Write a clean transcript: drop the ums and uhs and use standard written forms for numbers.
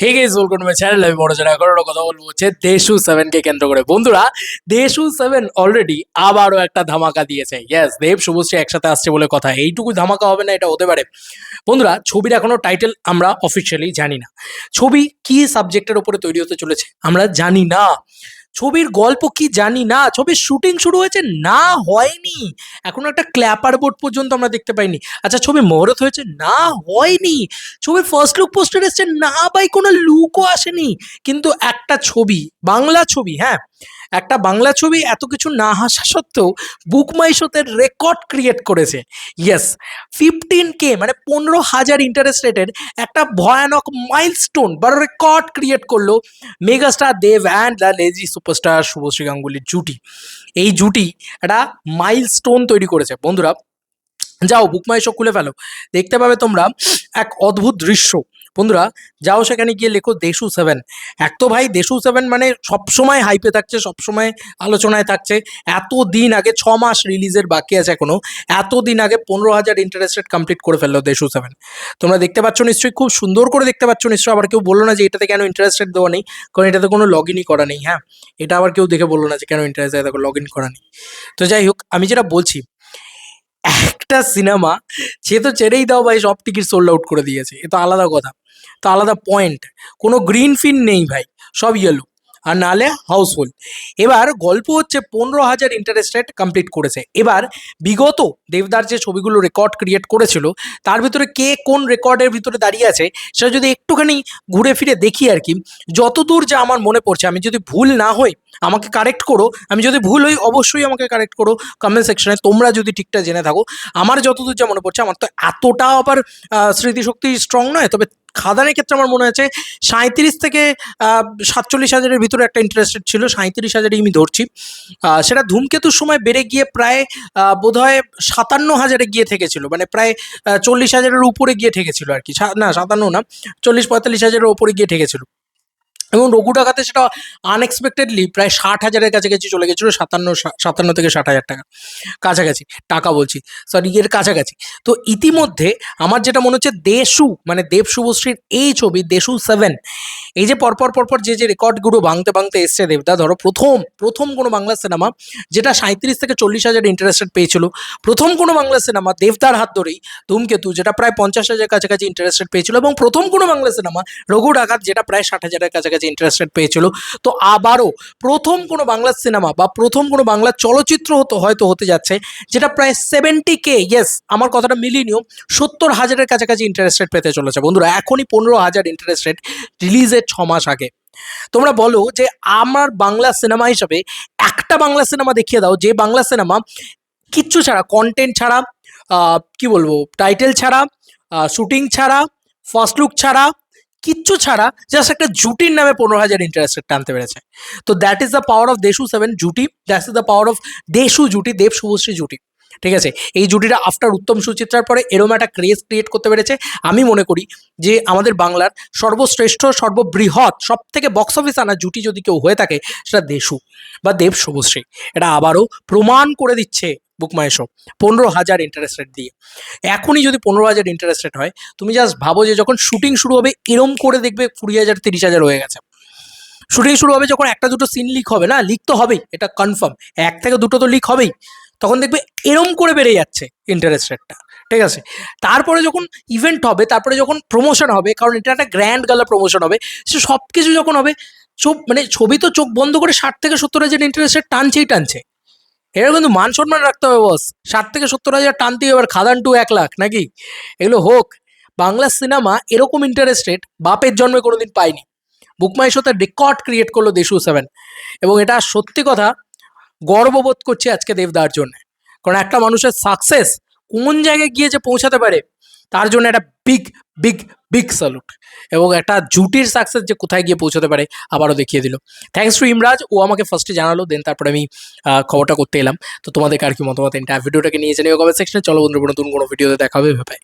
Hey guys, welcome to my channel. আমি মনোজ এখন কথা বলবো হচ্ছে দেশু 7 কে কেন্দ্র করে। বন্ধুরা, দেশু 7 অলরেডি আবারও একটা ধামাকা দিয়েছে। ইয়েস, দেব শুভশ্রী একসাথে আসছে বলে কথা। এইটুকু ধামাকা হবে না এটা হতে পারে? বন্ধুরা, ছবির এখনো টাইটেল আমরা অফিসিয়ালি জানি না। ছবি কি সাবজেক্টের উপরে তৈরি হতে চলেছে আমরা জানি না। ছবির গল্প কি জানি না। ছবির শুটিং শুরু হয়েছে না হয়নি, এখনো একটা ক্ল্যাপার বোর্ড পর্যন্ত আমরা দেখতে পাইনি। আচ্ছা, ছবি মুহূর্ত হয়েছে না হয়নি। ছবির ফার্স্ট লুক পোস্টার এসছে না, ভাই কোনো লুকও আসেনি। কিন্তু একটা ছবি, বাংলা ছবি, হ্যাঁ একটা বাংলা ছবি এত কিছু না আসা সত্ত্বেও বুক মাই শোতে রেকর্ড ক্রিয়েট করেছে। ইয়েস, 15K মানে 15,000 ইন্টারেস্ট রেটের একটা ভয়ানক মাইলস্টোন বা রেকর্ড ক্রিয়েট করলো megastar Dev and the lazy superstar Subhashree গাঙ্গুলির জুটি। এই জুটি একটা মাইলস্টোন তৈরি করেছে। বন্ধুরা, যাও বুক মাই শো খুলে ফেলো, দেখতে পাবে তোমরা এক অদ্ভুত দৃশ্য। বন্ধুরা, যাও সেখানে গিয়ে লেখো দেশু 7। এক তো ভাই দেশু 7 মানে সবসময় হাইপে থাকছে, সবসময় আলোচনায় থাকছে। এত দিন আগে, 6 মাস রিলিজের বাকি আছে এখনো, এত দিন আগে 15,000 ইন্টারেস্টেড কমপ্লিট করে ফেললো দেশু 7। তোমরা দেখতে পাচ্ছ নিশ্চয়ই, খুব সুন্দর করে দেখতে পাচ্ছ নিশ্চয়ই। আবার কেউ বললো না যে এটাতে কেন ইন্টারেস্টেড দেওয়া নেই, কারণ এটাতে কোনো লগ ইনই করা নেই। হ্যাঁ, এটা আবার কেউ দেখে বললো না যে কেন ইন্টারেস্ট দেখো লগ ইন করা নেই। তো যাই হোক, আমি যেটা বলছি, একটা সিনেমা সে তো ছেড়েই দাও ভাই, সব টিকিট সোল্ড আউট করে দিয়েছে, এ তো আলাদা কথা, তো আলাদা পয়েন্ট। কোনো গ্রিন ফিন নেই ভাই, সব ইয়েলো, আর নাহলে হাউসফুল। এবার গল্প হচ্ছে 15,000 ইন্টারেস্টেড কমপ্লিট করেছে। এবার বিগত দেবদার যে ছবিগুলো রেকর্ড ক্রিয়েট করেছিল তার ভিতরে কে কোন রেকর্ডের ভিতরে দাঁড়িয়ে আছে সেটা যদি একটুখানি ঘুরে ফিরে দেখি আর কি, যতদূর যা আমার মনে পড়ছে, আমি যদি ভুল না হই আমাকে কারেক্ট করো, আমি যদি ভুল হই অবশ্যই আমাকে কারেক্ট করো কমেন্ট সেকশনে। তোমরা যদি ঠিকটা জেনে থাকো, আমার যতদূর যা মনে পড়ছে, আমার তো এতটা আবার স্মৃতিশক্তি স্ট্রং নয়, তবে খাদানের ক্ষেত্রে আমার মনে আছে 37 থেকে 47,000-এর ভিতরে একটা ইন্টারেস্টেড ছিল, 37,000-ই আমি ধরছি। সেটা ধূমকেতুর সময় বেড়ে গিয়ে প্রায় বোধহয় 57,000-এ গিয়ে ঠেকেছিল, মানে প্রায় 40,000-এর উপরে গিয়ে ঠেকেছিল আর কি। না 57 না, 40-45,000-এর উপরে গিয়ে ঠেকেছিল। এবং রঘু ডাকাতে সেটা আনএক্সপেক্টেডলি প্রায় 60,000-এর কাছাকাছি চলে গেছিলো, 57 থেকে 60,000 টাকা কাছাকাছি, টাকা বলছি, সরি, এর কাছাকাছি। তো ইতিমধ্যে আমার যেটা মনে হচ্ছে দেশু মানে দেব শুভশ্রীর এই ছবি দেশু 7, এই যে পরপর যে রেকর্ডগুলো ভাঙতে ভাঙতে এসছে দেবদা, ধরো প্রথম কোনো বাংলা সিনেমা যেটা 37 থেকে 40,000 ইন্টারেস্টেড পেয়েছিল, প্রথম কোনো বাংলা সিনেমা দেবদার হাত ধরেই ধূমকেতু যেটা প্রায় 50,000 কাছাকাছি ইন্টারেস্টেড পেয়েছিল, এবং প্রথম কোনো বাংলা সিনেমা রঘু ডাকাত যেটা প্রায় 60,000-এর কাছাকাছি ইন্টারেস্টেড পেয়েছিল। তো আবারও প্রথম কোনো বাংলা সিনেমা বা প্রথম কোনো বাংলা চলচ্চিত্র হয়তো হতে যাচ্ছে যেটা প্রায় 70K, ইয়েস আমার কথাটা মিলিয়ে নিও, 70,000-এর কাছাকাছি ইন্টারেস্টেড পেতে চলেছে। বন্ধুরা, এখনই 15,000 ইন্টারেস্টেড, রিলিজের 6 মাস আগে। তোমরা বলো যে আমার বাংলা সিনেমা হিসাবে একটা বাংলা সিনেমা দেখিয়ে দাও, যে বাংলা সিনেমা কিচ্ছু ছাড়া, কন্টেন্ট ছাড়া, কি বলবো, টাইটেল ছাড়া, শুটিং ছাড়া, ফার্স্ট লুক ছাড়া, কিচ্ছু ছাড়া, জাস্ট একটা জুটির নামে 15,000 ইন্টারেস্টেড টানতে পেরেছে। তো that is the power of DeShu 7 জুটি, that is the power of DeShu জুটি, দেব শুভশ্রী জুটি। ঠিক আছে, এই জুটিটা আফটার উত্তম সুচিত্রার পরে এরম একটা ক্রেজ ক্রিয়েট করতে পেরেছে। আমি মনে করি যে আমাদের বাংলার সর্বশ্রেষ্ঠ, সর্ববৃহৎ, সব থেকে বক্স অফিস আনা জুটি যদি কেউ হয়ে থাকে সেটা দেশু বা দেব শুভশ্রী। এটা আবারও প্রমাণ করে দিচ্ছে বুক মাই শো 15,000 ইন্টারেস্টেড দিয়ে। এখনই যদি 15,000 ইন্টারেস্টেড হয়, তুমি জাস্ট ভাবো যে যখন শুটিং শুরু হবে এরম করে দেখবে 20,000 30,000 হয়ে গেছে। শুটিং শুরু হবে যখন একটা দুটো সিন লিক হবে, না লিক তো হবেই, এটা কনফার্ম, 1 থেকে 2টো তো লিক হবেই, তখন দেখবে এরম করে বেড়ে যাচ্ছে ইন্টারেস্ট রেটটা। ঠিক আছে, তারপরে যখন ইভেন্ট হবে, তারপরে যখন প্রমোশন হবে, কারণ এটা একটা গ্র্যান্ড গালা প্রমোশন হবে, সে সব কিছু যখন হবে, মানে ছবি তো চোখ বন্ধ করে 60 থেকে 70,000 ইন্টারেস্ট রেট টানছে। এটা কিন্তু মান সম্মান রাখতে হবে বস, 60 থেকে 70,000 টানতেই এবার খাদান টু 1 লাখ নাকি, এগুলো হোক। বাংলা সিনেমা এরকম ইন্টারেস্ট রেট বাপের জন্মে কোনোদিন পায়নি। বুক মাই শোতে রেকর্ড ক্রিয়েট করলো দেশু 7, এবং এটা সত্যি কথা গর্ববোধ করছি আজকে দেবদার জন্য। কারণ একটা মানুষের সাকসেস কোন জায়গায় গিয়ে যে পৌঁছাতে পারে তার জন্য একটা বিগ বিগ বিগ স্যালুট, এবং একটা জুটির সাকসেস যে কোথায় গিয়ে পৌঁছাতে পারে আবারও দেখিয়ে দিল। থ্যাঙ্কস টু ইমরাজ, ও আমাকে ফার্স্টে জানালো, দেন তারপরে আমি খবরটা করতে এলাম। তো তোমাদের আর কি মতামত ভিডিওটাকে নিয়ে জানিও কমেন্ট সেকশনে। চলো বন্ধুরা, নতুন কোনো ভিডিওতে দেখা হবে, ভাই।